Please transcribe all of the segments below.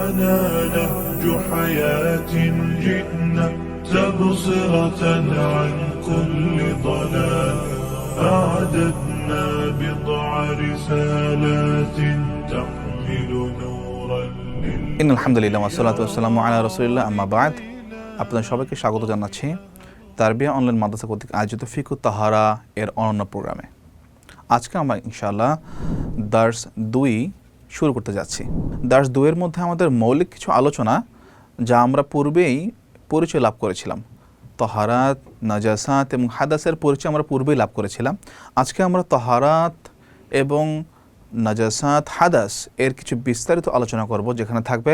معنا نهج حياة جئنا تبصرة عن كل ضلال أعددنا بضع رسالات تحمل نورا إن الحمد لله والصلاة والسلام على رسول الله أما بعد আপনাদের সবাইকে স্বাগত জানাচ্ছি তারবিয়া অনলাইন মাদ্রাসা কর্তৃক আয়োজিত ফিকহ তাহারা এর অনন্য প্রোগ্রামে। আজকে আমরা ইনশাআল্লাহ দার্স 2 শুরু করতে যাচ্ছি। দার্স 2 এর মধ্যে আমাদের মৌলিক কিছু আলোচনা যা আমরা পূর্বেই পরিচয় লাভ করেছিলাম, তাহারাত, নাজাসাত এবং হাদাসের পরিচয় আমরা পূর্বেই লাভ করেছিলাম। আজকে আমরা তাহারাত এবং নাজাসাত, হাদাস এর কিছু বিস্তারিত আলোচনা করব, যেখানে থাকবে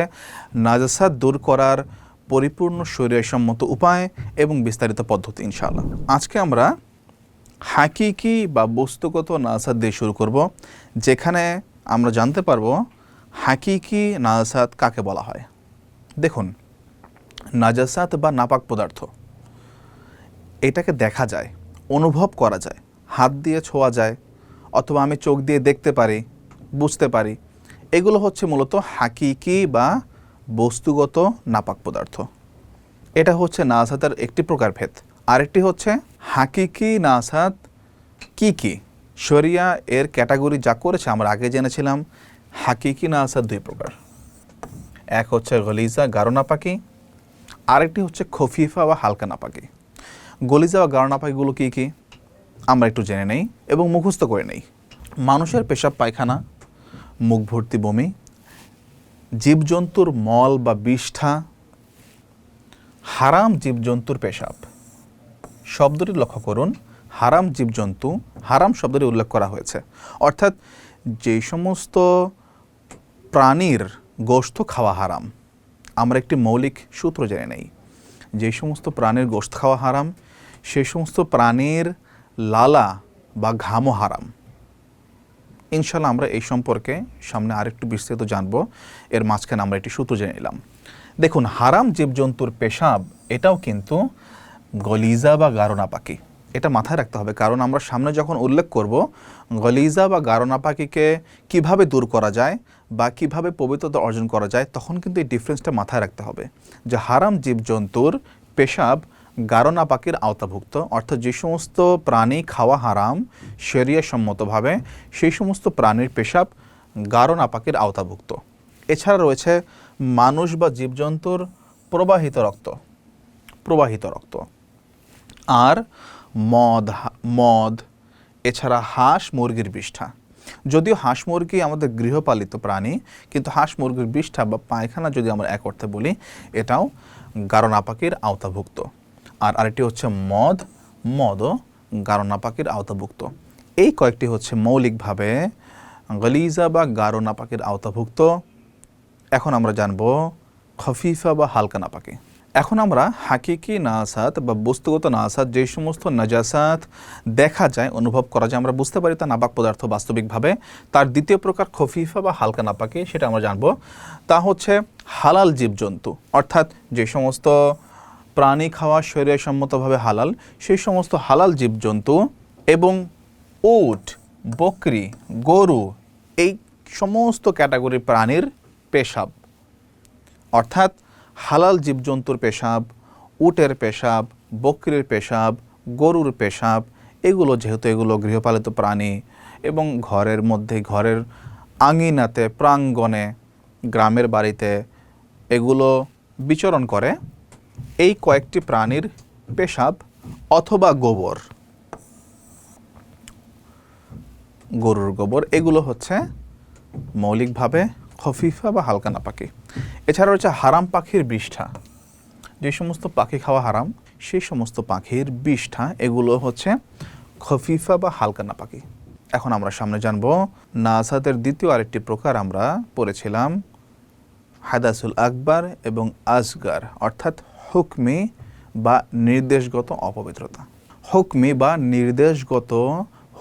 নাজাসাত দূর করার পরিপূর্ণ শরীয়সম্মত উপায় এবং বিস্তারিত পদ্ধতি ইনশাআল্লাহ। আজকে আমরা হাকিকি বা বস্তুগত নাজাসাত দিয়ে শুরু করব, যেখানে আমরা জানতে পারবো হাকিকি নাজাসাত কাকে বলা হয়। দেখুন, নাজাসাত বা নাপাক পদার্থ এটাকে দেখা যায়, অনুভব করা যায়, হাত দিয়ে ছোঁয়া যায়, অথবা আমি চোখ দিয়ে দেখতে পারি, বুঝতে পারি। এগুলো হচ্ছে মূলত হাকিকি বা বস্তুগত নাপাক পদার্থ। এটা হচ্ছে নাজাসাতের একটি প্রকারভেদ। আরেকটি হচ্ছে হাকিকি নাজাসাত কি কি। শরিয়া এর ক্যাটাগরি যা করেছে আমরা আগে জেনেছিলাম, হাকিকি নাজাসাত 2 প্রকার। এক হচ্ছে গলিজা, গাঢ় নাপাকি। আরেকটি হচ্ছে খফিফা বা হালকা নাপাকি। গলিজা বা গাঢ় নাপাকিগুলো কী কী আমরা একটু জেনে নেই এবং মুখস্থ করে নেই। মানুষের পেশাব পায়খানা, মুখ ভর্তি বমি, জীবজন্তুর মল বা বিষ্ঠা, হারাম জীবজন্তুর পেশাব। শব্দটি লক্ষ্য করুন, হারাম জীবজন্তু, হারাম শব্দটি উল্লেখ করা হয়েছে। অর্থাৎ যেই সমস্ত প্রাণীর গোশত খাওয়া হারাম, আমরা একটি মৌলিক সূত্র জেনে নেই। যে সমস্ত প্রাণীর গোশত খাওয়া হারাম, সেই সমস্ত প্রাণীর লালা বা ঘামও হারাম। ইনশাল্লাহ আমরা এই সম্পর্কে সামনে আরেকটু বিস্তারিত জানবো। এর মাঝখানে আমরা একটি সূত্র জেনে নিলাম। দেখুন, হারাম জীবজন্তুর পেশাব এটাও কিন্তু গলিজা বা গাঢ় নাপাকি। এটা মাথায় রাখতে হবে, কারণ আমরা সামনে যখন উল্লেখ করব গলিজা বা গাঢ় নাপাকিকে কীভাবে দূর করা যায় বা কিভাবে পবিত্রতা অর্জন করা যায়, তখন কিন্তু এই ডিফারেন্সটা মাথায় রাখতে হবে যে হারাম জীবজন্তুর পেশাব গাঢ় নাপাকির আওতাভুক্ত। অর্থাৎ যে সমস্ত প্রাণী খাওয়া হারাম শরিয়া সম্মতভাবে, সেই সমস্ত প্রাণীর পেশাব গাঢ় নাপাকির আওতাভুক্ত। এছাড়া রয়েছে মানুষ বা জীবজন্তুর প্রবাহিত রক্ত আর মদ, এছাড়া হাঁস মুরগির বিষ্ঠা। যদিও হাঁস মুরগি আমাদের গৃহপালিত প্রাণী, কিন্তু হাঁস মুরগির বিষ্ঠা বা পায়খানা যদি আমরা এক অর্থে বলি, এটাও গাঢ় নাপাকির আওতাভুক্ত। আর আরেকটি হচ্ছে মদও গাঢ় নাপাকির আওতাভুক্ত। এই কয়েকটি হচ্ছে মৌলিকভাবে গলিজা বা গাঢ় নাপাকির আওতাভুক্ত। এখন আমরা জানব খফিফা বা হালকা নাপাকি। এখন আমরা হাকিকি নাজাসাত বা বস্তুগত নাজাসাত, যে সমস্ত নাজাসাত দেখা যায়, অনুভব করা যায়, আমরা বুঝতে পারি তা নাপাক পদার্থ বাস্তবিকভাবে, তার দ্বিতীয় প্রকার খফিফা বা হালকা নাপাকি, সেটা আমরা জানব। তা হচ্ছে হালাল জীবজন্তু, অর্থাৎ যে সমস্ত প্রাণী খাওয়া শরীয়সম্মতভাবে হালাল, সেই সমস্ত হালাল জীবজন্তু এবং উট, বকরি, গরু, এই সমস্ত ক্যাটাগরির প্রাণীর পেশাব। অর্থাৎ হালাল জীবজন্তুর পেশাব, উটের পেশাব, বকরির পেশাব, গরুর পেশাব, এগুলো যেহেতু এগুলো গৃহপালিত প্রাণী এবং ঘরের মধ্যে, ঘরের আঙিনাতে, প্রাঙ্গণে, গ্রামের বাড়িতে এগুলো বিচরণ করে, এই কয়েকটি প্রাণীর পেশাব অথবা গরুর গোবর, এগুলো হচ্ছে মৌলিকভাবে খফিফা বা হালকা নাপাকি। এছাড়া রয়েছে হারাম পাখির বিষ্ঠা। যে সমস্ত পাখি খাওয়া হারাম, সেই সমস্ত পাখির বিষ্ঠা, এগুলো হচ্ছে খফিফা বা হালকা নাপাকি। এখন আমরা সামনে জানবো নাজাসাতের দ্বিতীয় আরেকটি প্রকার আমরা পড়েছিলাম, হাদাসুল আকবার এবং আসগার, অর্থাৎ হুকমি বা নির্দেশগত অপবিত্রতা। হুকমি বা নির্দেশগত,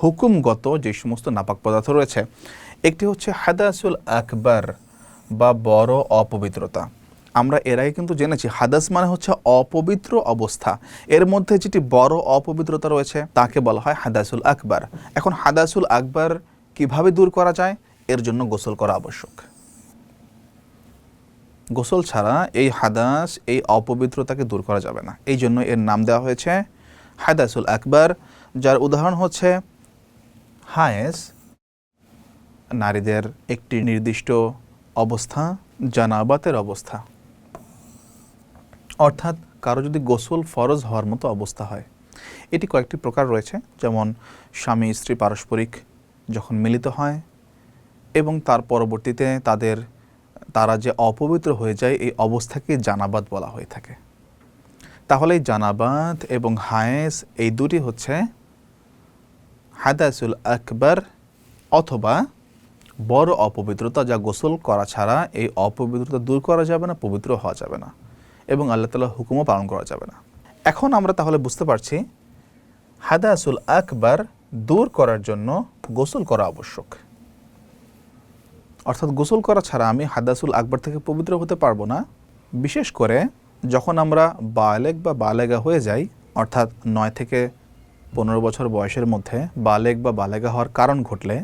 হুকুমগত যে সমস্ত নাপাক পদার্থ রয়েছে, একটি হচ্ছে হাদাসুল আকবার বা বড় অপবিত্রতা। আমরা এর আগে কিন্তু জেনেছি হাদাস মানে হচ্ছে অপবিত্র অবস্থা, এর মধ্যে যেটি বড় অপবিত্রতা রয়েছে তাকে বলা হয় হাদাসুল আকবার। এখন হাদাসুল আকবার কিভাবে দূর করা যায়, এর জন্য গোসল করা আবশ্যক। গোসল ছাড়া এই হাদাস, এই অপবিত্রতাকে দূর করা যাবে না। এই জন্য এর নাম দেওয়া হয়েছে হাদাসুল আকবার, যার উদাহরণ হচ্ছে হায়েস, নারীদের একটি নির্দিষ্ট অবস্থা, জানাবাতের অবস্থা, অর্থাৎ কারো যদি গোসল ফরজ হওয়ার মতো অবস্থা হয়। এটি কয়েকটি প্রকার রয়েছে, যেমন স্বামী স্ত্রী পারস্পরিক যখন মিলিত হয় এবং তার পরবর্তীতে তারা যে অপবিত্র হয়ে যায়, এই অবস্থাকে জানাবাত বলা হয়ে থাকে। তাহলে এই জানাবাত এবং হায়েস এই দুটি হচ্ছে হাদাসুল আকবার অথবা বড় অপবিত্রতা, যা গোসল করা ছাড়া এই অপবিত্রতা দূর করা যাবে না, পবিত্র হওয়া যাবে না এবং আল্লাহ তাআলার হুকুমও পালন করা যাবে না। এখন আমরা তাহলে বুঝতে পারছি হাদাসুল আকবার দূর করার জন্য গোসল করা আবশ্যক। অর্থাৎ গোসল করা ছাড়া আমি হাদাসুল আকবার থেকে পবিত্র হতে পারবো না। বিশেষ করে যখন আমরা বালেগ বা বালেগা হয়ে যাই, অর্থাৎ 9 থেকে 15 বছর বয়সের মধ্যে বালেগ বা বালেগা হওয়ার কারণ ঘটলে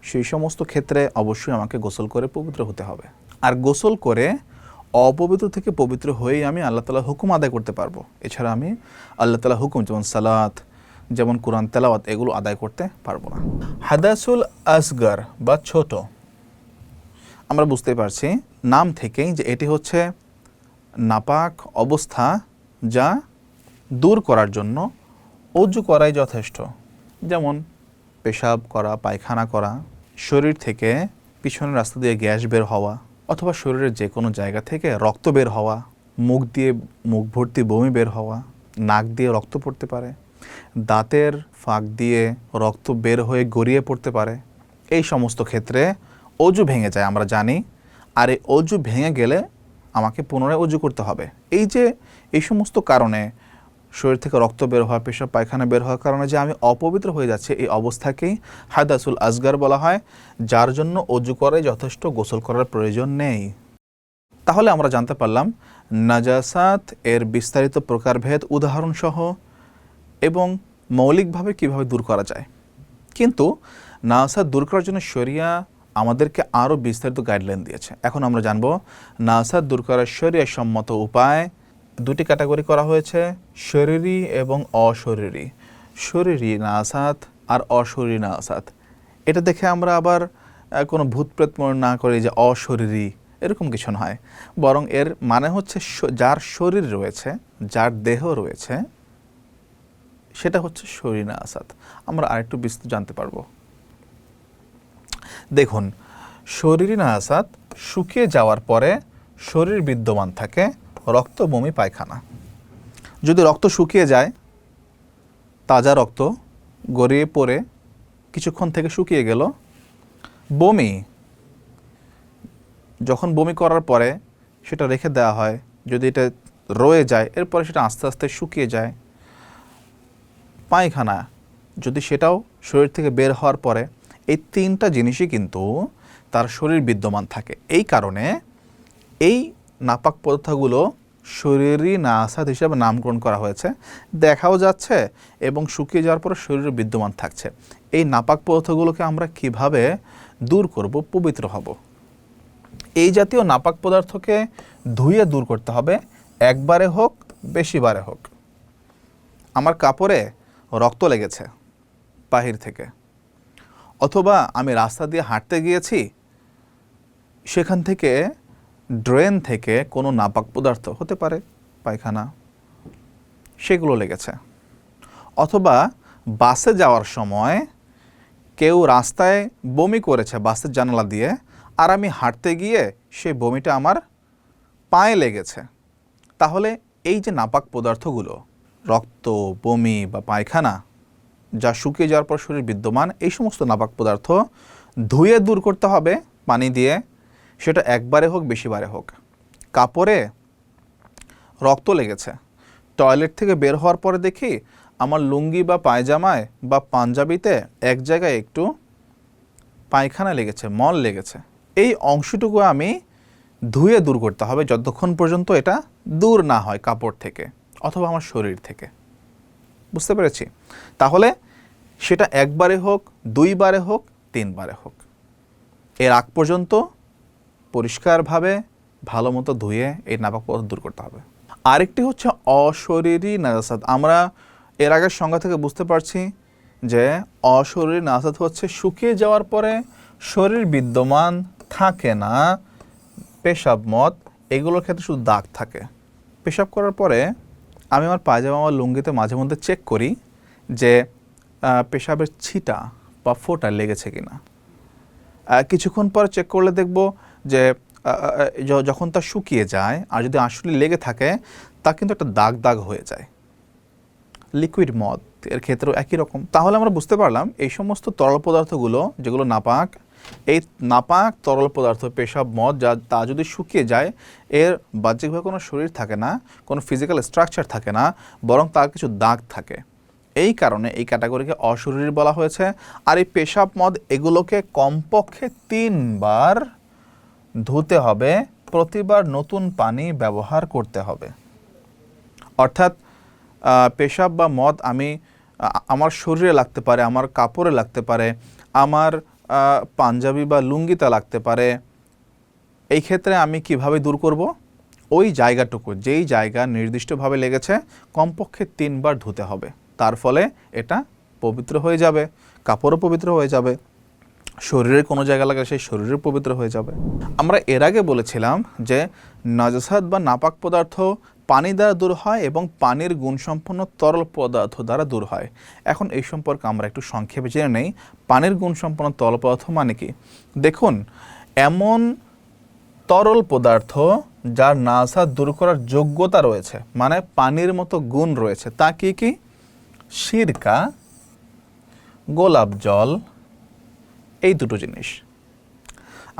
সেই সমস্ত ক্ষেত্রে অবশ্যই আমাকে গোসল করে পবিত্র হতে হবে। আর গোসল করে অপবিত্র থেকে পবিত্র হয়েই আমি আল্লাহ তাআলার হুকুম আদায় করতে পারবো। এছাড়া আমি আল্লাহ তাআলার হুকুম, যেমন সালাত, যেমন কোরআন তেলাওয়াত, এগুলো আদায় করতে পারবো না। হাদাসুল আসগর বা ছোট, আমরা বুঝতে পারছি নাম থেকেই যে এটি হচ্ছে নাপাক অবস্থা, যা দূর করার জন্য অজু করাই যথেষ্ট। যেমন পেশাব করা, পায়খানা করা, শরীর থেকে পিছনের রাস্তা দিয়ে গ্যাস বের হওয়া, অথবা শরীরের যে কোনো জায়গা থেকে রক্ত বের হওয়া, মুখ ভর্তি বমি বের হওয়া, নাক দিয়ে রক্ত পড়তে পারে, দাঁতের ফাঁক দিয়ে রক্ত বের হয়ে গড়িয়ে পড়তে পারে। এই সমস্ত ক্ষেত্রে অজু ভেঙে যায়, আমরা জানি। আর এই অজু ভেঙে গেলে আমাকে পুনরায় অজু করতে হবে। এই সমস্ত কারণে শরীর থেকে রক্ত বের হওয়া, পেশাব পায়খানা বের হওয়ার কারণে যে আমি অপবিত্র হয়ে যাচ্ছে, এই অবস্থাকেই হাদাসুল আসগর বলা হয়, যার জন্য অজু করে যথেষ্ট, গোসল করার প্রয়োজন নেই। তাহলে আমরা জানতে পারলাম নাজাসাত এর বিস্তারিত প্রকারভেদ উদাহরণসহ এবং মৌলিকভাবে কিভাবে দূর করা যায়। কিন্তু নাজাসাত দূর করার জন্য শরিয়া আমাদেরকে আরও বিস্তারিত গাইডলাইন দিয়েছে। এখন আমরা জানব নাজাসাত দূর করার শরিয়া সম্মত উপায়। দুটি ক্যাটাগরি করা হয়েছে, শরীরী এবং অশরীরী। শরীরী নাজাসাত আর অশরীরী নাজাসাত। এটা দেখে আমরা আবার কোনো ভূতপ্রেত মনে না করি যে অশরীরী, এরকম কিছু নয়। বরং এর মানে হচ্ছে যার শরীর রয়েছে, যার দেহ রয়েছে, সেটা হচ্ছে শরীরী নাজাসাত। আমরা আরেকটু বিস্তারিত জানতে পারবো। দেখুন, শরীরী নাজাসাত শুকিয়ে যাওয়ার পরে শরীর বিদ্যমান থাকে, রক্ত, বমি, পায়খানা। যদি রক্ত শুকিয়ে যায়, তাজা রক্ত গড়িয়ে পড়ে কিছুক্ষণ থেকে শুকিয়ে গেল, বমি, যখন বমি করার পরে সেটা রেখে দেওয়া হয়, যদি এটা রয়ে যায় এরপরে সেটা আস্তে আস্তে শুকিয়ে যায়, পায়খানা, যদি সেটাও শরীর থেকে বের হওয়ার পরে, এই তিনটা জিনিসই কিন্তু তার শরীর বিদ্যমান থাকে। এই কারণে এই নাপাক পদার্থগুলো শরীরী নাজাসাত হিসাবে নামকরণ করা হয়েছে। দেখাও যাচ্ছে এবং শুকিয়ে যাওয়ার পরে শরীরে বিদ্যমান থাকছে। এই নাপাক পদার্থগুলোকে আমরা কিভাবে দূর করব, পবিত্র হব? এই জাতীয় নাপাক পদার্থকে ধুয়ে দূর করতে হবে, একবারে হোক বেশিবারে হোক। আমার কাপড়ে রক্ত লেগেছে বাহির থেকে, অথবা আমি রাস্তা দিয়ে হাঁটতে গিয়েছি, সেখান থেকে ড্রেন থেকে কোনো নাপাক পদার্থ হতে পারে, পায়খানা, সেগুলো লেগেছে। অথবা বাসে যাওয়ার সময় কেউ রাস্তায় বমি করেছে বাসের জানালা দিয়ে, আর আমি হাঁটতে গিয়ে সেই বমিটা আমার পায়ে লেগেছে। তাহলে এই যে নাপাক পদার্থগুলো, রক্ত, বমি বা পায়খানা, যা শুকিয়ে যাওয়ার পর শরীর বিদ্যমান, এই সমস্ত নাপাক পদার্থ ধুয়ে দূর করতে হবে পানি দিয়ে, সেটা একবারে হোক বেশিবারে হোক। কাপড়ে রক্ত লেগেছে, টয়লেট থেকে বের হওয়ার পরে দেখি আমার লুঙ্গি বা পায়জামায় বা পাঞ্জাবিতে এক জায়গায় একটু পায়খানা লেগেছে, মল লেগেছে, এই অংশটুকু আমি ধুয়ে দূর করতে হবে যতক্ষণ পর্যন্ত এটা দূর না হয় কাপড় থেকে অথবা আমার শরীর থেকে। বুঝতে পেরেছি? তাহলে সেটা একবারে হোক, দুইবারে হোক, তিনবারে হোক, এর আগ পর্যন্ত পরিষ্কারভাবে ভালো মতো ধুয়ে এই নাপাক পদার্থ দূর করতে হবে। আরেকটি হচ্ছে অশরীরী নাজাসাত। আমরা এর আগের সংজ্ঞা থেকে বুঝতে পারছি যে অশরীরী নাজাসাত হচ্ছে শুকিয়ে যাওয়ার পরে শরীর বিদ্যমান থাকে না, পেশাব মদ এগুলোর ক্ষেত্রে শুধু দাগ থাকে। পেশাব করার পরে আমি আমার পায়জামা আমার লুঙ্গিতে মাঝে মধ্যে চেক করি যে পেশাবের ছিটা বা ফোঁটা লেগেছে কিনা। কিছুক্ষণ পর চেক করলে দেখব যে যখন তা শুকিয়ে যায় আর যদি আসলে লেগে থাকে তা কিন্তু একটা দাগ দাগ হয়ে যায়। লিকুইড মদ এর ক্ষেত্রেও একই রকম। তাহলে আমরা বুঝতে পারলাম এই সমস্ত তরল পদার্থগুলো যেগুলো নাপাক, এই নাপাক তরল পদার্থ পেশাব মদ তা যদি শুকিয়ে যায় এর বাহ্যিকভাবে কোনো শরীর থাকে না, কোনো ফিজিক্যাল স্ট্রাকচার থাকে না, বরং তার কিছু দাগ থাকে। এই কারণে এই ক্যাটাগরিকে অশরীরী বলা হয়েছে। আর এই পেশাব মদ এগুলোকে কমপক্ষে 3 বার ধুতে হবে, প্রতিবার নতুন পানি ব্যবহার করতে হবে। অর্থাৎ পেশাব বা মদ আমার শরীরে লাগতে পারে, আমার কাপড়ে লাগতে পারে, আমার পাঞ্জাবি বা লুঙ্গিতে লাগতে পারে। এই ক্ষেত্রে আমি কিভাবে দূর করব? ওই জায়গাটুকু যেই জায়গা নির্দিষ্টভাবে লেগেছে কমপক্ষে 3 বার ধুতে হবে। তার ফলে এটা পবিত্র হয়ে যাবে, কাপড়ও পবিত্র হয়ে যাবে, শরীরের কোনো জায়গা লাগলে সেই শরীরের পবিত্র হয়ে যাবে। আমরা এর আগে বলেছিলাম যে নাজাসাত বা নাপাক পদার্থ পানি দ্বারা দূর হয় এবং পানির গুণসম্পন্ন তরল পদার্থ দ্বারা দূর হয়। এখন এই সম্পর্কে আমরা একটু সংক্ষেপে জেনে নেই পানির গুণসম্পন্ন তরল পদার্থ মানে কি। দেখুন, এমন তরল পদার্থ যার নাজাসাত দূর করার যোগ্যতা রয়েছে, মানে পানির মতো গুণ রয়েছে, তা কি কি? সিরকা, গোলাপ জল, এই দুটো জিনিস।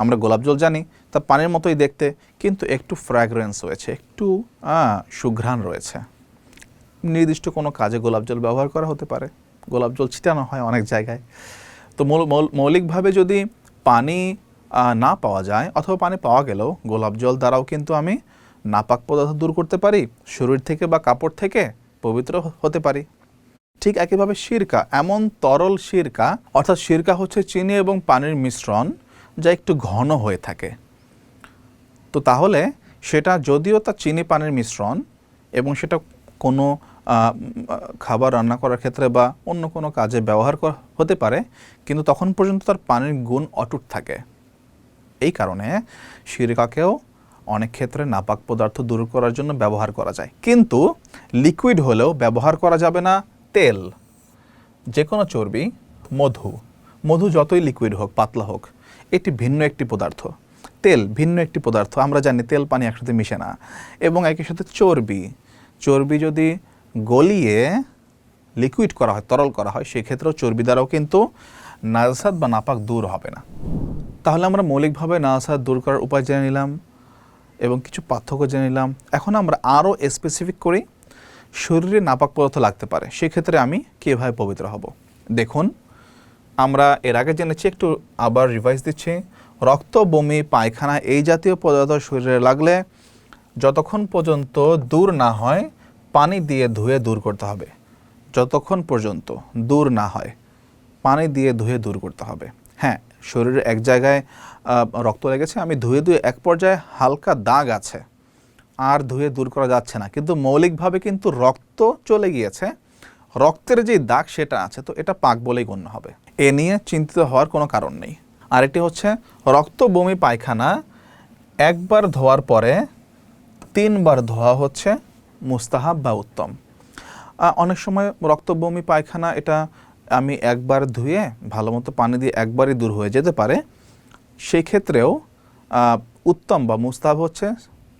আমরা গোলাপ জল জানি তা পানির মতোই দেখতে, কিন্তু একটু ফ্র্যাগ্রেন্স রয়েছে, একটু সুঘ্রাণ রয়েছে। নির্দিষ্ট কোনো কাজে গোলাপ জল ব্যবহার করা হতে পারে, গোলাপ জল ছিটানো হয় অনেক জায়গায়। তো মৌলিকভাবে যদি পানি না পাওয়া যায় অথবা পানি পাওয়া গেলেও গোলাপ জল দ্বারাও কিন্তু আমি নাপাক পদার্থ দূর করতে পারি, শরীর থেকে বা কাপড় থেকে পবিত্র হতে পারি। ঠিক একইভাবে সিরকা, এমন তরল সিরকা, অর্থাৎ সিরকা হচ্ছে চিনি এবং পানির মিশ্রণ যা একটু ঘন হয়ে থাকে। তো তাহলে সেটা যদিও তা চিনি পানির মিশ্রণ এবং সেটা কোনো খাবার রান্না করার ক্ষেত্রে বা অন্য কোনো কাজে ব্যবহার হতে পারে, কিন্তু তখন পর্যন্ত তার পানির গুণ অটুট থাকে। এই কারণে সিরকাকেও অনেক ক্ষেত্রে নাপাক পদার্থ দূর করার জন্য ব্যবহার করা যায়। কিন্তু লিকুইড হলেও ব্যবহার করা যাবে না তেল, যে কোনো চর্বি, মধু যতই লিকুইড হোক, পাতলা হোক, এটি ভিন্ন একটি পদার্থ। তেল ভিন্ন একটি পদার্থ, আমরা জানি তেল পানি একসাথে মিশে না। এবং একই সাথে চর্বি যদি গলিয়ে লিকুইড করা হয়, তরল করা হয়, সেক্ষেত্রেও চর্বি দ্বারাও কিন্তু নাজাসাত বা নাপাক দূর হবে না। তাহলে আমরা মৌলিকভাবে নাজাসাত দূর করার উপায় জেনে নিলাম এবং কিছু পার্থক্য জেনে নিলাম। এখন আমরা আরও স্পেসিফিক করি শরীরে নাপাক পদার্থ লাগতে পারে, সেক্ষেত্রে আমি কীভাবে পবিত্র হব। দেখুন, আমরা এর আগে জেনেছি, একটু আবার রিভাইজ দিচ্ছি। রক্ত, বমি, পায়খানা এই জাতীয় পদার্থ শরীরে লাগলে যতক্ষণ পর্যন্ত দূর না হয় পানি দিয়ে ধুয়ে দূর করতে হবে। যতক্ষণ পর্যন্ত দূর না হয় পানি দিয়ে ধুয়ে দূর করতে হবে। হ্যাঁ, শরীরে এক জায়গায় রক্ত লেগেছে, আমি ধুয়ে এক পর্যায়ে হালকা দাগ আছে, আর ধুয়ে দূর করা যাচ্ছে না, কিন্তু মৌলিকভাবে কিন্তু রক্ত চলে গিয়েছে, রক্তের যে দাগ সেটা আছে, তো এটা পাক বলেই গণ্য হবে। এ নিয়ে চিন্তিত হওয়ার কোনো কারণ নেই। আরেকটি হচ্ছে রক্ত, বমি, পায়খানা একবার ধোয়ার পরে 3 বার ধোয়া হচ্ছে মুস্তাহাব বা উত্তম। অনেক সময় রক্ত, বমি, পায়খানা এটা আমি একবার ধুয়ে ভালো মতো পানি দিয়ে একবারই দূর হয়ে যেতে পারে, সেই ক্ষেত্রেও উত্তম বা মুস্তাহাব হচ্ছে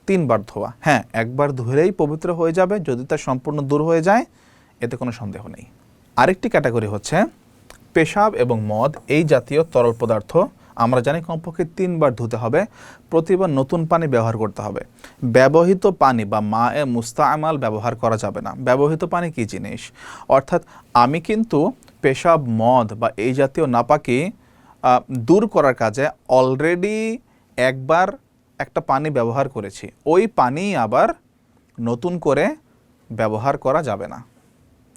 3 বার ধোয়া। হ্যাঁ, একবার ধুলেই পবিত্র হয়ে যাবে যদি তা সম্পূর্ণ দূর হয়ে যায়, এতে কোনো সন্দেহ নেই। আরেকটি ক্যাটাগরি হচ্ছে পেশাব এবং মদ এই জাতীয় তরল পদার্থ। আমরা জানি কমপক্ষে 3 বার ধুতে হবে, প্রতিবার নতুন পানি ব্যবহার করতে হবে। ব্যবহৃত পানি বা মায়ে মুস্তামাল ব্যবহার করা যাবে না। ব্যবহৃত পানি কী জিনিস? অর্থাৎ আমি কিন্তু পেশাব, মদ বা এই জাতীয় নাপাকি দূর করার কাজে অলরেডি একবার একটা পানি ব্যবহার করেছি, ওই পানি আবার নতুন করে ব্যবহার করা যাবে না।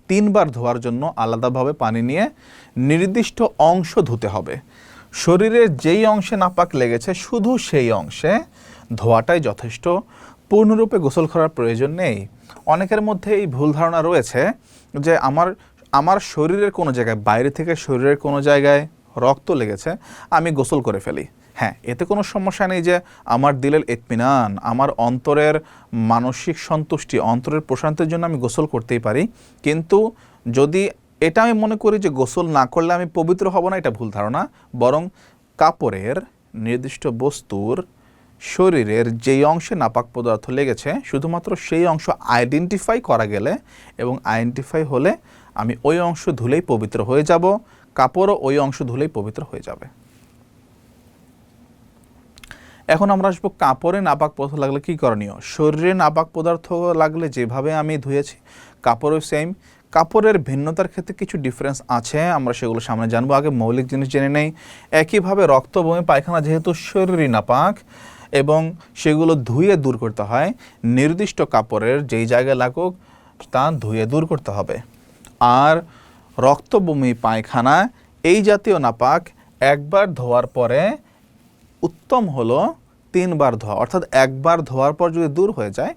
3 বার ধোয়ার জন্য আলাদাভাবে পানি নিয়ে নির্দিষ্ট অংশ ধুতে হবে। শরীরের যেই অংশে নাপাক লেগেছে শুধু সেই অংশে ধোয়াটাই যথেষ্ট, পূর্ণরূপে গোসল করার প্রয়োজন নেই। অনেকের মধ্যে এই ভুল ধারণা রয়েছে যে আমার শরীরের কোনো জায়গায়, বাইরে থেকে শরীরের কোনো জায়গায় রক্ত লেগেছে, আমি গোসল করে ফেলি। হ্যাঁ, এতে কোনো সমস্যা নেই যে আমার দিলের ইতমিনান, আমার অন্তরের মানসিক সন্তুষ্টি, অন্তরের প্রশান্তির জন্য আমি গোসল করতেই পারি। কিন্তু যদি এটা আমি মনে করি যে গোসল না করলে আমি পবিত্র হব না, এটা ভুল ধারণা। বরং কাপড়ের নির্দিষ্ট বস্তুর শরীরের যেই অংশে নাপাক পদার্থ লেগেছে শুধুমাত্র সেই অংশ আইডেন্টিফাই করা গেলে এবং আইডেন্টিফাই হলে আমি ওই অংশ ধুলেই পবিত্র হয়ে যাব, কাপড়ও ওই অংশ ধুলেই পবিত্র হয়ে যাবে। এখন আমরা আসবো কাপড়ে নাপাক পদার্থ লাগলে কী করণীয়। শরীরে নাপাক পদার্থ লাগলে যেভাবে আমি ধুয়েছি কাপড়ও সেম। কাপড়ের ভিন্নতার ক্ষেত্রে কিছু ডিফারেন্স আছে, আমরা সেগুলো সামনে জানবো। আগে মৌলিক জিনিস জেনে নেই। একইভাবে রক্ত, বমি, পায়খানা যেহেতু শরীরই নাপাক এবং সেগুলো ধুয়ে দূর করতে হয়, নির্দিষ্ট কাপড়ের যেই জায়গায় লাগুক তা ধুয়ে দূর করতে হবে। আর রক্ত, বমি, পায়খানা এই জাতীয় নাপাক একবার ধোয়ার পরে উত্তম হলো 3 বার ধোয়া, অর্থাৎ একবার ধোয়ার পর যদি দূর হয়ে যায়,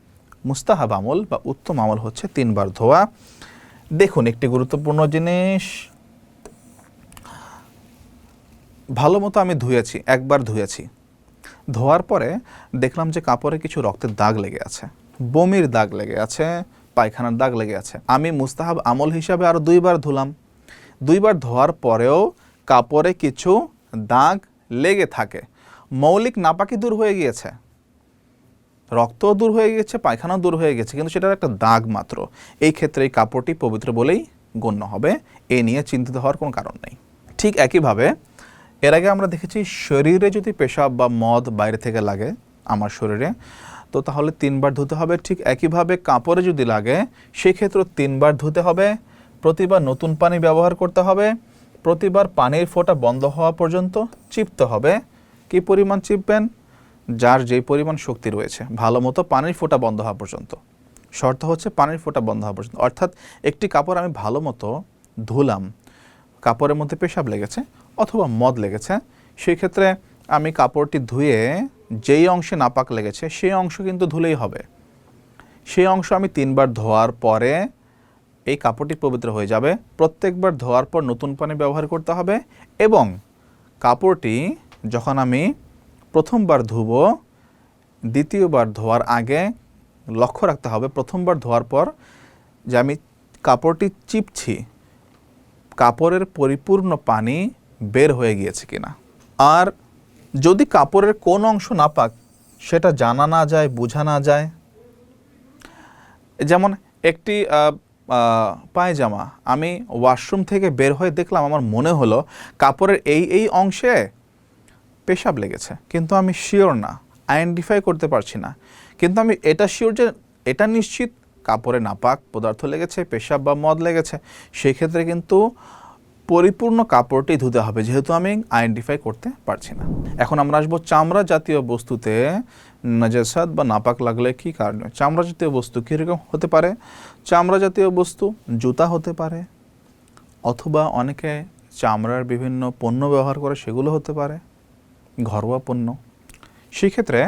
মুস্তাহাব আমল বা উত্তম আমল হচ্ছে 3 বার ধোয়া। দেখুন, একটি গুরুত্বপূর্ণ জিনিস, ভালো মতো আমি ধুয়েছি, একবার ধুয়েছি, ধোয়ার পরে দেখলাম যে কাপড়ে কিছু রক্তের দাগ লেগে আছে, বমির দাগ লেগে আছে, পায়খানার দাগ লেগে আছে। আমি মুস্তাহাব আমল হিসাবে আরও 2 বার ধুলাম। 2 বার ধোয়ার পরেও কাপড়ে কিছু দাগ লেগে থাকে, মৌলিক নাপাকি দূর হয়ে গিয়েছে, রক্তও দূর হয়ে গেছে, পায়খানাও দূর হয়ে গেছে, কিন্তু সেটার একটা দাগ মাত্র। এই ক্ষেত্রে এই কাপড়টি পবিত্র বলেই গণ্য হবে, এ নিয়ে চিন্তিত হওয়ার কোনো কারণ নেই। ঠিক একইভাবে এর আগে আমরা দেখেছি শরীরে যদি পেশাব বা মদ বাইরে থেকে লাগে আমার শরীরে, তো তাহলে 3 বার ধুতে হবে। ঠিক একইভাবে কাপড়ে যদি লাগে সেক্ষেত্রে 3 বার ধুতে হবে। প্রতিবার নতুন পানি ব্যবহার করতে হবে। প্রতিবার পানির ফোঁটা বন্ধ হওয়া পর্যন্ত চিপতে হবে। কি পরিমাণ চিপবেন? যার যেই পরিমাণ শক্তি রয়েছে, ভালো মতো পানির ফোঁটা বন্ধ হওয়া পর্যন্ত। শর্ত হচ্ছে পানির ফোঁটা বন্ধ হওয়া পর্যন্ত। অর্থাৎ একটি কাপড় আমি ভালো মতো ধুলাম, কাপড়ের মধ্যে পেশাব লেগেছে অথবা মদ লেগেছে, সেই ক্ষেত্রে আমি কাপড়টি ধুয়ে যেই অংশে নাপাক লেগেছে সেই অংশ কিন্তু ধুলেই হবে। সেই অংশ আমি 3 বার ধোয়ার পরে এই কাপড়টি পবিত্র হয়ে যাবে। প্রত্যেকবার ধোয়ার পর নতুন পানি ব্যবহার করতে হবে এবং কাপড়টি যখন আমি প্রথমবার ধুবো, দ্বিতীয়বার ধোয়ার আগে লক্ষ্য রাখতে হবে প্রথমবার ধোয়ার পর যে আমি কাপড়টি চিপছি, কাপড়ের পরিপূর্ণ পানি বের হয়ে গিয়েছে কিনা। আর যদি কাপড়ের কোন অংশ নাপাক সেটা জানা না যায়, বোঝা না যায়, যেমন একটি পায়জামা আমি ওয়াশরুম থেকে বের হয়ে দেখলাম, আমার মনে হলো কাপড়ের এই অংশে পেশাব লেগেছে, কিন্তু আমি শিওর না, আইডেন্টিফাই করতে পারছি না, কিন্তু আমি এটা শিওর যে এটা নিশ্চিত কাপড়ে নাপাক পদার্থ লেগেছে, পেশাব বা মদ লেগেছে, সেই ক্ষেত্রে কিন্তু পরিপূর্ণ কাপড়টি ধুতে হবে, যেহেতু আমি আইডেন্টিফাই করতে পারছি না। এখন আমরা আসবো চামড়া জাতীয় বস্তুতে নাজাসাত বা নাপাক লাগলে কি কারণে। চামড়া জাতীয় বস্তু কীরকম হতে পারে? চামড়া জাতীয় বস্তু জুতা হতে পারে, অথবা অনেকে চামড়ার বিভিন্ন পণ্য ব্যবহার করে, সেগুলো হতে পারে, ঘরোয়া পণ্য। সেক্ষেত্রে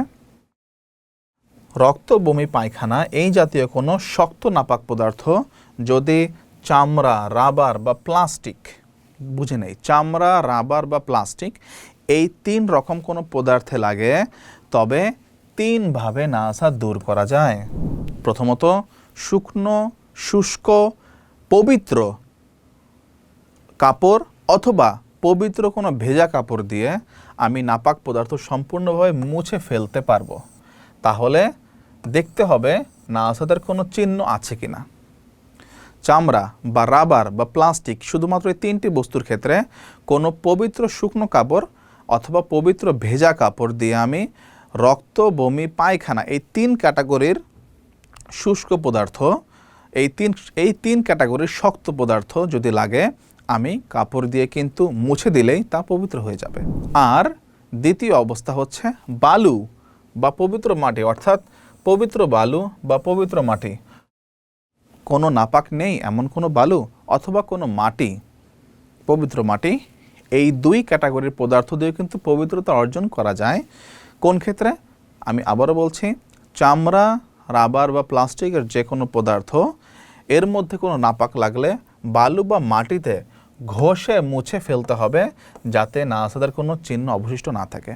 রক্ত, বমি, পায়খানা এই জাতীয় কোনো শক্ত নাপাক পদার্থ যদি চামড়া, রাবার বা প্লাস্টিক, বুঝে নেই, চামড়া, রাবার বা প্লাস্টিক এই 3 রকম কোনো পদার্থে লাগে, তবে 3 ভাবে নাজাসাত দূর করা যায়। প্রথমত, শুকনো, শুষ্ক, পবিত্র কাপড় অথবা পবিত্র কোনো ভেজা কাপড় দিয়ে আমি নাপাক পদার্থ সম্পূর্ণভাবে মুছে ফেলতে পারবো। তাহলে দেখতে হবে নাজাসাতের কোনো চিহ্ন আছে কিনা। চামড়া বা রাবার বা প্লাস্টিক, শুধুমাত্র এই 3টি বস্তুর ক্ষেত্রে কোনো পবিত্র শুকনো কাপড় অথবা পবিত্র ভেজা কাপড় দিয়ে আমি রক্ত, বমি, পায়খানা এই 3 ক্যাটাগরির শুষ্ক পদার্থ, এই তিন ক্যাটাগরির শক্ত পদার্থ যদি লাগে, আমি কাপড় দিয়ে কিন্তু মুছে দিলেই তা পবিত্র হয়ে যাবে। আর দ্বিতীয় অবস্থা হচ্ছে বালু বা পবিত্র মাটি, অর্থাৎ পবিত্র বালু বা পবিত্র মাটি, কোনো নাপাক নেই এমন কোনো বালু অথবা কোনো মাটি, পবিত্র মাটি, এই দুই ক্যাটাগরির পদার্থ দিয়ে কিন্তু পবিত্রতা অর্জন করা যায়। কোন ক্ষেত্রে? আমি আবারও বলছি, চামড়া, রাবার বা প্লাস্টিকের যে কোনো পদার্থ এর মধ্যে কোনো নাপাক লাগলে বালু বা মাটিতে ঘষে মুছে ফেলতে হবে, যাতে নাজাসাতের কোনো চিহ্ন অবশিষ্ট না থাকে।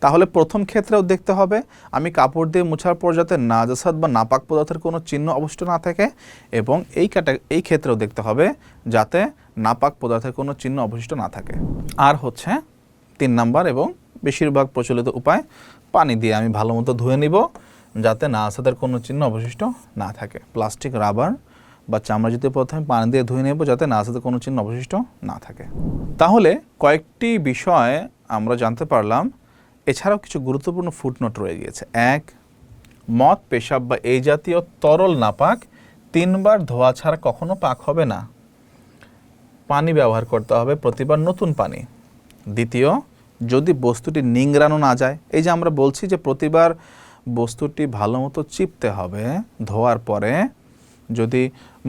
তাহলে প্রথম ক্ষেত্রেও দেখতে হবে আমি কাপড় দিয়ে মুছার পর যাতে নাজাসাত বা নাপাক পদার্থের কোনো চিহ্ন অবশিষ্ট না থাকে, এবং এই ক্ষেত্রেও দেখতে হবে যাতে নাপাক পদার্থের কোনো চিহ্ন অবশিষ্ট না থাকে। আর হচ্ছে 3 নাম্বার এবং বেশিরভাগ প্রচলিত উপায়, পানি দিয়ে আমি ভালো মতো ধুয়ে নিব যাতে নাজাসাতের কোনো চিহ্ন অবশিষ্ট না থাকে। প্লাস্টিক, রাবার বা চামড়া জাতীয় প্রথমে পানি দিয়ে ধুয়ে নেব যাতে নাজাসাতের কোনো চিহ্ন অবশিষ্ট না থাকে। তাহলে কয়েকটি বিষয় আমরা জানতে পারলাম। এছাড়াও কিছু গুরুত্বপূর্ণ ফুটনোট রয়ে গিয়েছে। 1, মদ, পেশাব বা এই জাতীয় তরল নাপাক 3 বার ধোয়া ছাড়া কখনো পাক হবে না। পানি ব্যবহার করতে হবে প্রতিবার নতুন পানি। দ্বিতীয়, যদি বস্তুটি নিংড়ানো না যায়, এই যে আমরা বলছি যে প্রতিবার বস্তুটি ভালো মতো চিপতে হবে ধোয়ার পরে, যদি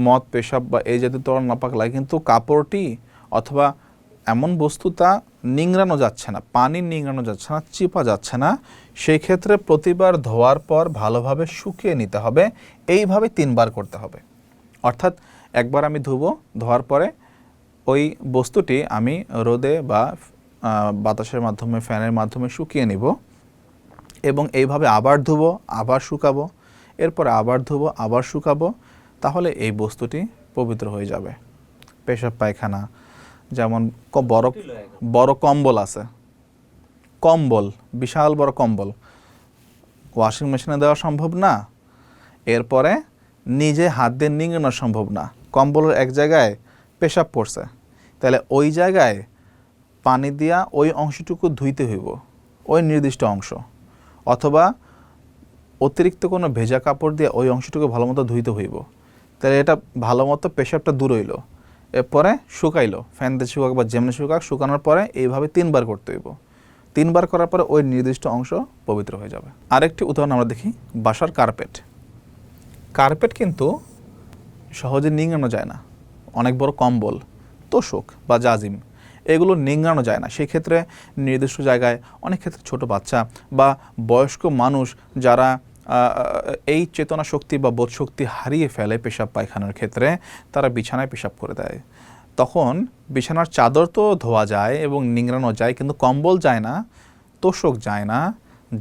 মদ, পেশাব বা এই জাতীয় তরল নাপাক লাগে কিন্তু কাপড়টি অথবা এমন বস্তু তা নিংড়ানো যাচ্ছে না, পানি নিংড়ানো যাচ্ছে না, চিপা যাচ্ছে না, সেই ক্ষেত্রে প্রতিবার ধোয়ার পর ভালোভাবে শুকিয়ে নিতে হবে। এইভাবে 3 বার করতে হবে। অর্থাৎ একবার আমি ধুবো, ধোয়ার পরে ওই বস্তুটি আমি রোদে বা বাতাসের মাধ্যমে, ফ্যানের মাধ্যমে শুকিয়ে নিব, এবং এইভাবে আবার ধুবো, আবার শুকাবো, এরপরে আবার ধুবো, আবার শুকাবো, তাহলে এই বস্তুটি পবিত্র হয়ে যাবে। পেশাব পায়খানা, যেমন বড় কম্বল আছে, কম্বল, বিশাল বড় কম্বল ওয়াশিং মেশিনে দেওয়া সম্ভব না, এরপরে নিজে হাত দিয়ে নিংড়ানো সম্ভব না, কম্বলের এক জায়গায় পেশাব পড়ছে, তাহলে ওই জায়গায় পানি দিয়া ওই অংশটুকু ধুইতে হইব, ওই নির্দিষ্ট অংশ, অথবা অতিরিক্ত কোনো ভেজা কাপড় দিয়ে ওই অংশটুকু ভালো মতো ধুইতে হইব। তাহলে এটা ভালো মতো পেশাবটা দূর হইল, এরপরে শুকাইলো, ফ্যান দিয়ে শুকাক বা যেমনি শুকাক, শুকানোর পরে এইভাবে 3 বার করতে হইব। 3 বার করার পরে ওই নির্দিষ্ট অংশ পবিত্র হয়ে যাবে। আরেকটি উদাহরণ আমরা দেখি, বাসার কার্পেট। কার্পেট কিন্তু সহজে নিংড়ানো যায় না। অনেক বড় কম্বল, তোশক বা জাজিম, এগুলো নিংড়ানো যায় না। সেই ক্ষেত্রে নির্দিষ্ট জায়গায়, অনেক ক্ষেত্রে ছোট বাচ্চা বা বয়স্ক মানুষ যারা এই চেতনা শক্তি বা বোধ শক্তি হারিয়ে ফেলে পেশাব পায়খানার ক্ষেত্রে, তারা বিছানায় পেশাব করে দেয়। তখন বিছানার চাদর তো ধোয়া যায় এবং নিংড়ানো যায়, কিন্তু কম্বল যায় না, তোশক যায় না,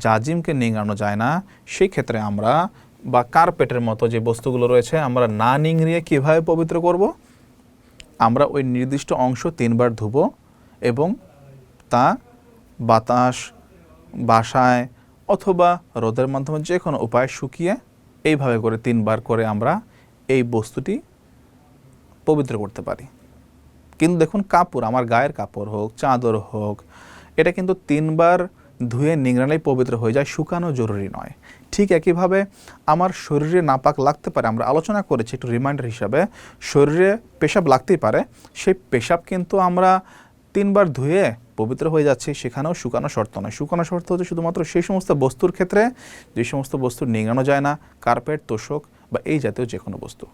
জাজিমকে নিংড়ানো যায় না। সেই ক্ষেত্রে আমরা বা কার্পেটের মতো যে বস্তুগুলো রয়েছে, আমরা না নিংড়িয়ে কীভাবে পবিত্র করব? আমরা ওই নির্দিষ্ট অংশ 3 বার ধুবো এবং তা বাতাস, বাসায় অথবা রোদের মাধ্যমে যে কোনো উপায়ে শুকিয়ে এইভাবে করে 3 বার করে আমরা এই বস্তুটি পবিত্র করতে পারি। কিন্তু দেখুন, কাপড়, আমার গায়ের কাপড় হোক, চাদর হোক, এটা কিন্তু 3 বার ধুয়ে নিংড়ালেই পবিত্র হয়ে যায়, শুকানো জরুরি নয়। ঠিক একইভাবে আমার শরীরে নাপাক লাগতে পারে, আমরা আলোচনা করেছি একটু রিমাইন্ডার হিসাবে, শরীরে পেশাব লাগতেই পারে, সেই পেশাব কিন্তু আমরা 3 বার ধুয়ে পবিত্র হয়ে যাচ্ছে, সেখানেও শুকানো শর্ত নয়। শুকানো শর্ত হচ্ছে শুধুমাত্র সেই সমস্ত বস্তুর ক্ষেত্রে যে সমস্ত বস্তু নিংড়ানো যায় না, কার্পেট, তোশক বা এই জাতীয় যে কোনো বস্তু।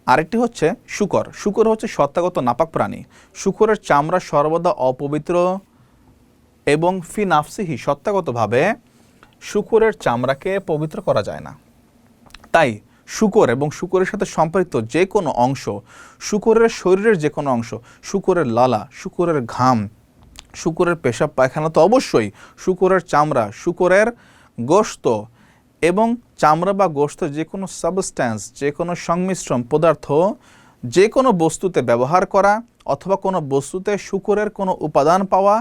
আরেকটি হচ্ছে শূকর। শূকর হচ্ছে সত্তাগত নাপাক প্রাণী। শূকরের চামড়া সর্বদা অপবিত্র এবং ফি নাফসিহি, সত্তাগতভাবে শূকরের চামড়াকে পবিত্র করা যায় না। তাই শূকর এবং শূকরের সাথে সম্পৃক্ত যে কোনো অংশ, শূকরের শরীরের যে কোনো অংশ, শূকরের লালা, শূকরের ঘাম, শূকরের পেশাব পায়খানা তো অবশ্যই, শূকরের চামড়া, শূকরের গোশত এবং চামড়া বা গোশত যে কোনো সাবস্ট্যান্স, যে কোনো সংমিশ্রণ পদার্থ যে কোনো বস্তুতে ব্যবহার করা অথবা কোনো বস্তুতে শূকরের কোনো উপাদান পাওয়া,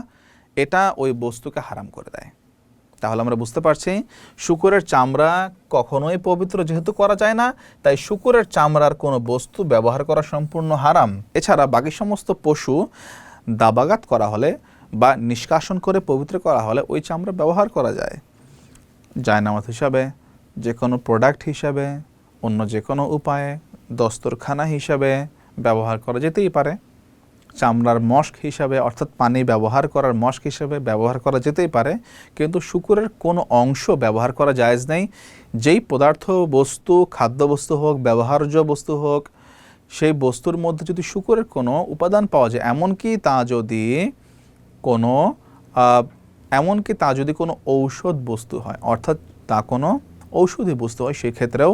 এটা ওই বস্তুকে হারাম করে দেয়। তাহলে আমরা বুঝতে পারছি শূকরের চামড়া কখনোই পবিত্র যেহেতু করা যায় না, তাই শূকরের চামড়ার কোনো বস্তু ব্যবহার করা সম্পূর্ণ হারাম। এছাড়া বাকি সমস্ত পশু দাবাগাত করা হলে বা নিষ্কাশন করে পবিত্র করা হলে ওই চামড়া ব্যবহার করা যায়, জায়নামাজ হিসাবে, যে কোনো প্রোডাক্ট হিসাবে, অন্য যে কোনো উপায়ে, দস্তরখানা হিসাবে ব্যবহার করা যেতেই পারে। চামড়ার মস্ক হিসাবে, অর্থাৎ পানি ব্যবহার করার মস্ক হিসাবে ব্যবহার করা যেতেই পারে, কিন্তু শূকরের কোনো অংশ ব্যবহার করা জায়েজ নেই। যেই পদার্থ, বস্তু, খাদ্যবস্তু হোক, ব্যবহার্য বস্তু হোক, সেই বস্তুর মধ্যে যদি শূকরের কোনো উপাদান পাওয়া যায়, এমনকি তা যদি কোনো এমনকি তা যদি কোনো ঔষধ বস্তু হয়, অর্থাৎ তা কোনো ঔষধি বস্তু হয়, সেক্ষেত্রেও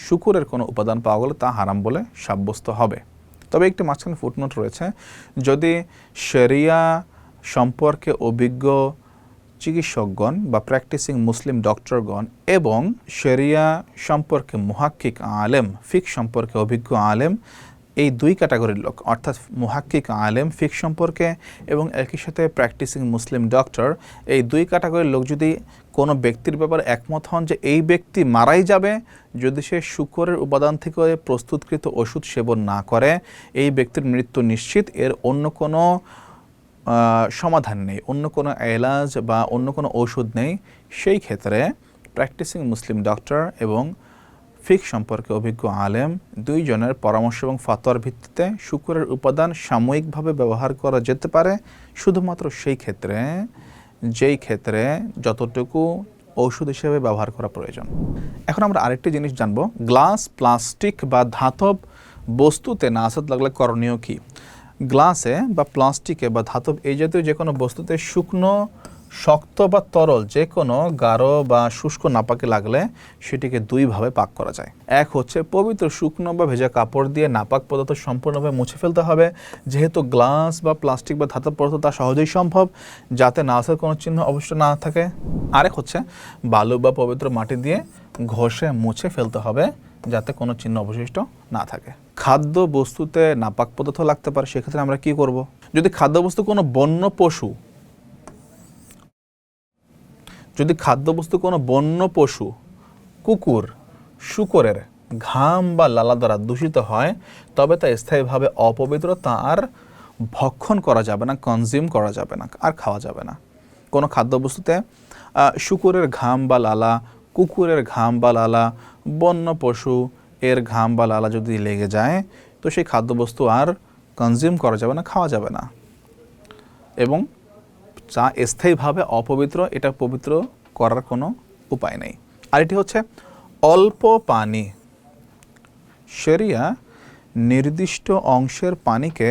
শূকরের কোনো উপাদান পাওয়া গেলে তা হারাম বলে সাব্যস্ত হবে। তবে একটি মাঝখানে ফুটনোট রয়েছে, যদি শরিয়া সম্পর্কে অভিজ্ঞ চিকিৎসকগণ বা প্র্যাকটিসিং মুসলিম ডক্টরগণ এবং শরিয়া সম্পর্কে মুহাক্কিক আলেম, ফিক সম্পর্কে অভিজ্ঞ আলেম, এই দুই ক্যাটাগরির লোক, অর্থাৎ মুহাক্কিক আলেম ফিক সম্পর্কে এবং একই সাথে প্র্যাকটিসিং মুসলিম ডক্টর, এই দুই ক্যাটাগরির লোক যদি কোনো ব্যক্তির ব্যাপারে একমত হন যে এই ব্যক্তি মারাই যাবে যদি সে শূকরের উপাদান থেকে প্রস্তুতকৃত ওষুধ সেবন না করে, এই ব্যক্তির মৃত্যু নিশ্চিত, এর অন্য কোনো সমাধান নেই, অন্য কোনো এলাজ বা অন্য কোনো ওষুধ নেই, সেই ক্ষেত্রে প্র্যাকটিসিং মুসলিম ডক্টর এবং ফিক সম্পর্কে অভিজ্ঞ আলেম দুইজনের পরামর্শ এবং ফতোয়ার ভিত্তিতে শূকরের উপাদান সাময়িকভাবে ব্যবহার করা যেতে পারে, শুধুমাত্র সেই ক্ষেত্রে যেই ক্ষেত্রে যতটুকু ঔষধ হিসেবে ব্যবহার করা প্রয়োজন। এখন আমরা আরেকটি জিনিস জানবো, গ্লাস, প্লাস্টিক বা ধাতব বস্তুতে নাসাদ লাগলে করণীয় কী? গ্লাসে বা প্লাস্টিকে বা ধাতব এই জাতীয় যে কোনো বস্তুতে শুকনো, শক্ত বা তরল যে কোনো গাঢ় বা শুষ্ক নাপাকে লাগলে সেটিকে দুইভাবে পাক করা যায়। এক হচ্ছে পবিত্র শুকনো বা ভেজা কাপড় দিয়ে নাপাক পদার্থ সম্পূর্ণভাবে মুছে ফেলতে হবে, যেহেতু গ্লাস বা প্লাস্টিক বা ধাতব পদার্থ তা সহজেই সম্ভব, যাতে নাসার কোনো চিহ্ন অবশ্য না থাকে। আরেক হচ্ছে বালু বা পবিত্র মাটি দিয়ে ঘষে মুছে ফেলতে হবে, যাতে কোনো চিহ্ন অবশিষ্ট না থাকে। খাদ্য বস্তুতে নাপাক পদার্থ লাগতে পারে, সেক্ষেত্রে আমরা কি করব? যদি খাদ্যবস্তু কোনো বন্য পশু, কুকুর, শূকরের ঘাম বা লালা দ্বারা দূষিত হয়, তবে তা স্থায়ীভাবে অপবিত্র, তা আর ভক্ষণ করা যাবে না, কনজিউম করা যাবে না, আর খাওয়া যাবে না। কোনো খাদ্যবস্তুতে শূকরের ঘাম বা লালা, কুকুরের ঘাম বা লালা, বন্য পশু এর ঘাম বা লালা যদি লেগে যায়, তো সেই খাদ্যবস্তু আর কনজিউম করা যাবে না, খাওয়া যাবে না, এবং যা স্থায়ীভাবে অপবিত্র, এটা পবিত্র করার কোনো উপায় নেই। আর এটি হচ্ছে অল্প পানি। শরিয়া নির্দিষ্ট অংশের পানিকে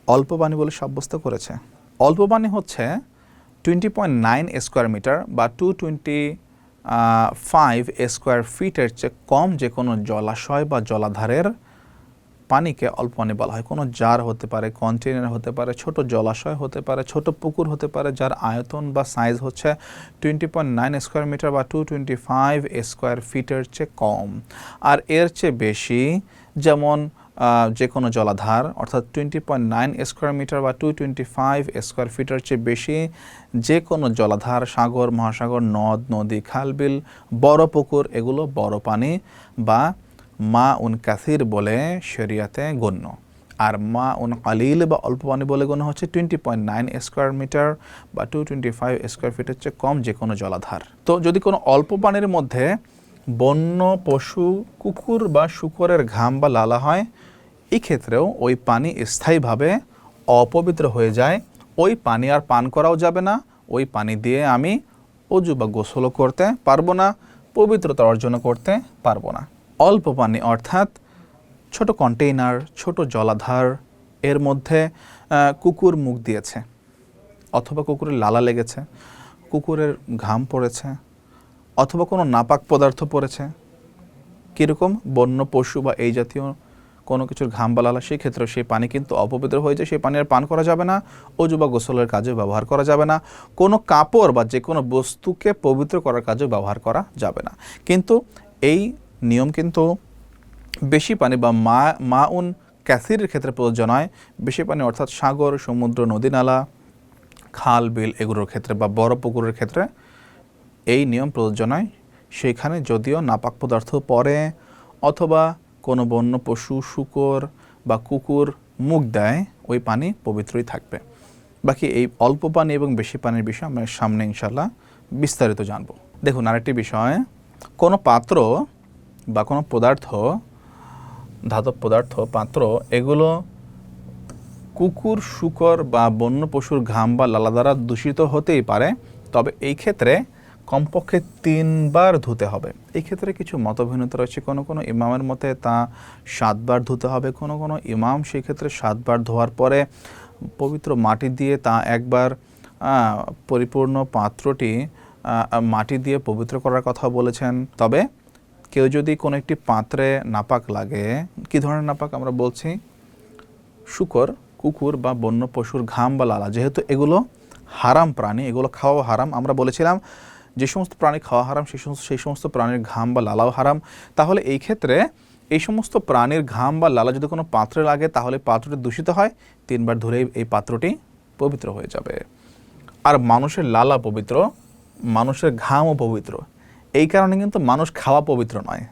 অল্প পানি বলে সাব্যস্ত করেছে। অল্প পানি হচ্ছে 20.9 স্কোয়ার মিটার বা 225 স্কোয়ার ফিটের চেয়ে কম যে কোনো জলাশয় বা জলাধারের পানিকে অল্প পানি বলা হয়। কোনো জার হতে পারে, কন্টেনার হতে পারে, ছোট জলাশয় হতে পারে, ছোট পুকুর হতে পারে, যার আয়তন বা সাইজ হচ্ছে 20.9 স্কোয়ার মিটার বা 225 স্কোয়ার ফিটের চেয়ে কম। আর এর চেয়ে বেশি, যেমন যে কোনো জলাধার, অর্থাৎ 20.9 স্কোয়ার মিটার বা 225 স্কোয়ার ফিটের চেয়ে বেশি যে কোনো জলাধার, সাগর, মহাসাগর, নদ, নদী, খালবিল, বড় পুকুর, এগুলো বড় পানি বা মা উন কাসির বলে শরিয়াতে গণ্য। আর মা উন কালিল বা অল্প পানি বলে গণ্য হচ্ছে 20.9 স্কোয়ার মিটার বা 225 স্কোয়ার ফিটের চেয়ে কম যে কোনো জলাধার। তো যদি কোনো অল্প পানির মধ্যে বন্য পশু, কুকুর বা শূকরের ঘাম বা লালা হয়, এই ক্ষেত্রেও ওই পানি স্থায়ীভাবে অপবিত্র হয়ে যায়, ওই পানি আর পান করাও যাবে না, ওই পানি দিয়ে আমি অজু বা গোসলও করতে পারবো না, পবিত্রতা অর্জন করতে পারবো না। অল্প পানি অর্থাৎ ছোট কন্টেইনার, ছোট জলাধার, এর মধ্যে কুকুর মুখ দিয়েছে, অথবা কুকুরের লালা লেগেছে, কুকুরের ঘাম পড়েছে, অথবা কোনো নাপাক পদার্থ পড়েছে, কীরকম বন্য পশু বা এই জাতীয় কোনো কিছুর ঘাম বা লালা, সেই ক্ষেত্রে সেই পানি কিন্তু অপবিত্র হয়ে যায়, সেই পানি আর পান করা যাবে না, অজু বা গোসলের কাজে ব্যবহার করা যাবে না, কোনো কাপড় বা যে কোনো বস্তুকে পবিত্র করার কাজে ব্যবহার করা যাবে না। কিন্তু এই নিয়ম কিন্তু বেশি পানি বা মা উন ক্যাসিরের ক্ষেত্রে প্রযোজ্য নয়। বেশি পানি অর্থাৎ সাগর, সমুদ্র, নদী, নালা, খাল, বিল এগুলোর ক্ষেত্রে বা বড় পুকুরের ক্ষেত্রে এই নিয়ম প্রযোজ্য নয়। সেইখানে যদিও নাপাক পদার্থ পড়ে অথবা কোনো বন্য পশু, শূকর বা কুকুর মুখ দেয়, ওই পানি পবিত্রই থাকবে। বাকি এই অল্প পানি এবং বেশি পানির বিষয় আমরা সামনে ইনশাল্লাহ বিস্তারিত জানব। দেখুন, আরেকটি বিষয়, কোনো পাত্র বা কোনো পদার্থ, ধাতব পদার্থ, পাত্র, এগুলো কুকুর, শূকর বা বন্য পশুর ঘাম বা লালা দ্বারা দূষিত হতেই পারে, তবে এই ক্ষেত্রে কমপক্ষে 3 বার ধুতে হবে। এই ক্ষেত্রে কিছু মতভিন্নতা রয়েছে, কোনো কোনো ইমামের মতে তা 7 বার ধুতে হবে, কোনো কোনো ইমাম সেই ক্ষেত্রে 7 বার ধোয়ার পরে পবিত্র মাটি দিয়ে তা একবার পরিপূর্ণ পাত্রটি মাটি দিয়ে পবিত্র করার কথা বলেছেন। তবে কেউ যদি কোনো একটি পাত্রে নাপাক লাগে, কি ধরনের নাপাক আমরা বলছি? শূকর, কুকুর বা বন্য পশুর ঘাম বা লালা, যেহেতু এগুলো হারাম প্রাণী, এগুলো খাওয়া হারাম। আমরা বলেছিলাম যে সমস্ত প্রাণী খাওয়া হারাম সেই সমস্ত প্রাণীর ঘাম বা লালাও হারাম। তাহলে এই ক্ষেত্রে এই সমস্ত প্রাণীর ঘাম বা লালা যদি কোনো পাত্রে লাগে তাহলে পাত্রটি দূষিত হয়, 3 বার ধরে এই পাত্রটি পবিত্র হয়ে যাবে। আর মানুষের লালা পবিত্র, মানুষের ঘামও পবিত্র। এই কারণে কিন্তু মানুষ খাওয়া পবিত্র নয়।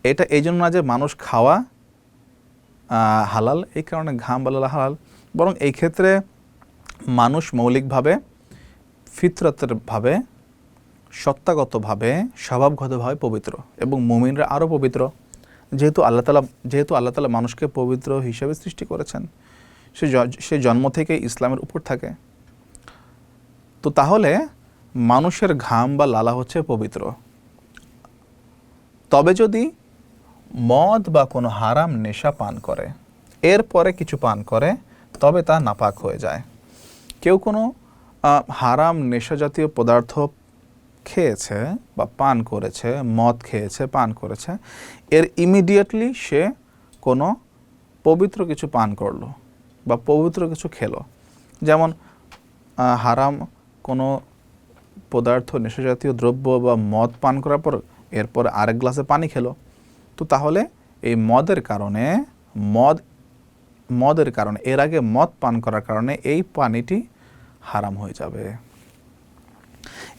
এটা এই জন্য না যে মানুষ খাওয়া হালাল, এই কারণে ঘাম বা লালা হালাল, বরং এই ক্ষেত্রে মানুষ মৌলিকভাবে, ফিতরতেরভাবে, সত্তাগতভাবে, স্বভাবগতভাবে পবিত্র, এবং মুমিনরা আরও পবিত্র, যেহেতু আল্লাহ তাআলা মানুষকে পবিত্র হিসেবে সৃষ্টি করেছেন। সে জন্ম থেকে ইসলামের উপর থাকে। তো তাহলে মানুষের ঘাম বা লালা হচ্ছে পবিত্র। তবে যদি মদ বা কোনো হারাম নেশা পান করে, এরপরে কিছু পান করে, তবে তা নাপাক হয়ে যায়। কেউ কোনো হারাম নেশা জাতীয় পদার্থ খেয়েছে বা পান করেছে, মদ খেয়েছে, পান করেছে, এর ইমিডিয়েটলি সে কোনো পবিত্র কিছু পান করলো বা পবিত্র কিছু খেলো, যেমন হারাম কোনো পদার্থ, নেশা জাতীয় দ্রব্য বা মদ পান করার পর এরপর আরেক গ্লাসে পানি খেলো, তো তাহলে এই মদের কারণে এর আগে মদ পান করার কারণে এই পানিটি হারাম হয়ে যাবে।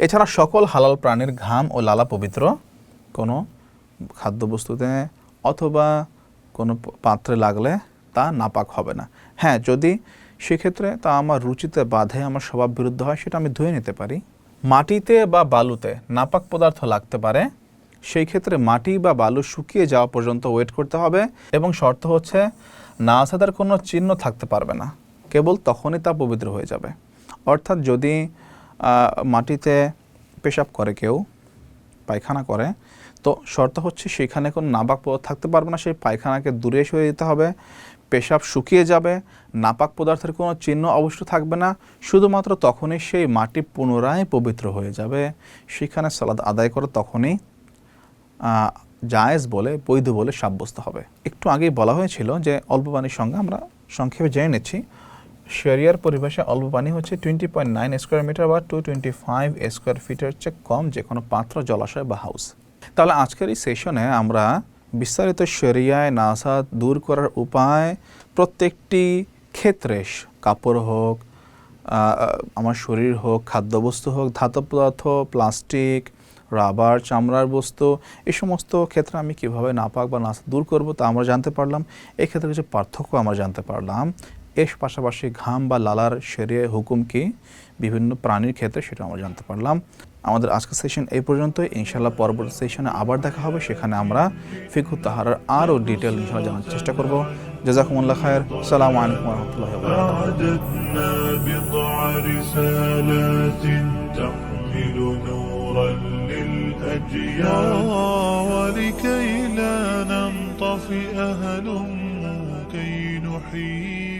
এছাড়া সকল হালাল প্রাণীর ঘাম ও লালা পবিত্র, কোনো খাদ্যবস্তুতে অথবা কোনো পাত্রে লাগলে তা নাপাক হবে না। হ্যাঁ, যদি সেক্ষেত্রে তা আমার রুচিতে বাধে, আমার স্বভাব বিরুদ্ধ হয়, সেটা আমি ধুয়ে নিতে পারি। মাটিতে বা বালুতে নাপাক পদার্থ লাগতে পারে, সেই ক্ষেত্রে মাটি বা বালু শুকিয়ে যাওয়া পর্যন্ত ওয়েট করতে হবে, এবং শর্ত হচ্ছে নাজাসাতের কোনো চিহ্ন থাকতে পারবে না, কেবল তখনই তা পবিত্র হয়ে যাবে। অর্থাৎ যদি মাটিতে পেশাব করে কেউ, পায়খানা করে, তো শর্ত হচ্ছে সেখানে কোনো নাপাক পদার্থ থাকতে পারবে না, সেই পায়খানাকে দূরে সরিয়ে দিতে হবে, পেশাব শুকিয়ে যাবে, নাপাক পদার্থের কোনো চিহ্ন অবশ্য থাকবে না, শুধুমাত্র তখনই সেই মাটি পুনরায় পবিত্র হয়ে যাবে। সেখানে সালাত আদায় করে তখনই জায়েজ বলে, বৈধ বলে সাব্যস্ত হবে। একটু আগেই বলা হয়েছিল যে অল্প পানির সঙ্গে, আমরা সংক্ষেপে জেনে নিচ্ছি। শরিয়ার পরিভাষায় অল্প পানি হচ্ছে 20.9 স্কোয়ার মিটার বা 225 স্কোয়ার ফিটের চেয়ে কম যে কোনো পাত্র, জলাশয় বা হাউস। তাহলে আজকের এই সেশনে আমরা বিস্তারিত শরিয়ায় নাজাসাত দূর করার উপায়, প্রত্যেকটি ক্ষেত্রে, কাপড় হোক, আমার শরীর হোক, খাদ্যবস্তু হোক, ধাতব পদার্থ, প্লাস্টিক, রাবার, চামড়ার বস্তু, এই সমস্ত ক্ষেত্রে আমি কীভাবে নাপাক বা নাজাসাত দূর করব তা আমরা জানতে পারলাম। এই ক্ষেত্রে কিছু পার্থক্য আমরা জানতে পারলাম। এর পাশাপাশি ঘাম বা লালার শরিয়ায় হুকুম কি বিভিন্ন প্রাণীর ক্ষেত্রে, সেটা আমরা জানতে পারলাম। আমাদের আজকের সেশন এই পর্যন্তই। ইনশাআল্লাহ পরবর্তী সেশনে আবার দেখা হবে, সেখানে আমরা ফিকহুত তাহারার আরও ডিটেল ইনশাআল্লাহ জানার চেষ্টা করব। জাযাকুমুল্লাহ খায়র। আসসালামু আলাইকুম ওয়া রাহমাতুল্লাহি ওয়া ولكي لا ننطفئ هلم كي نحيي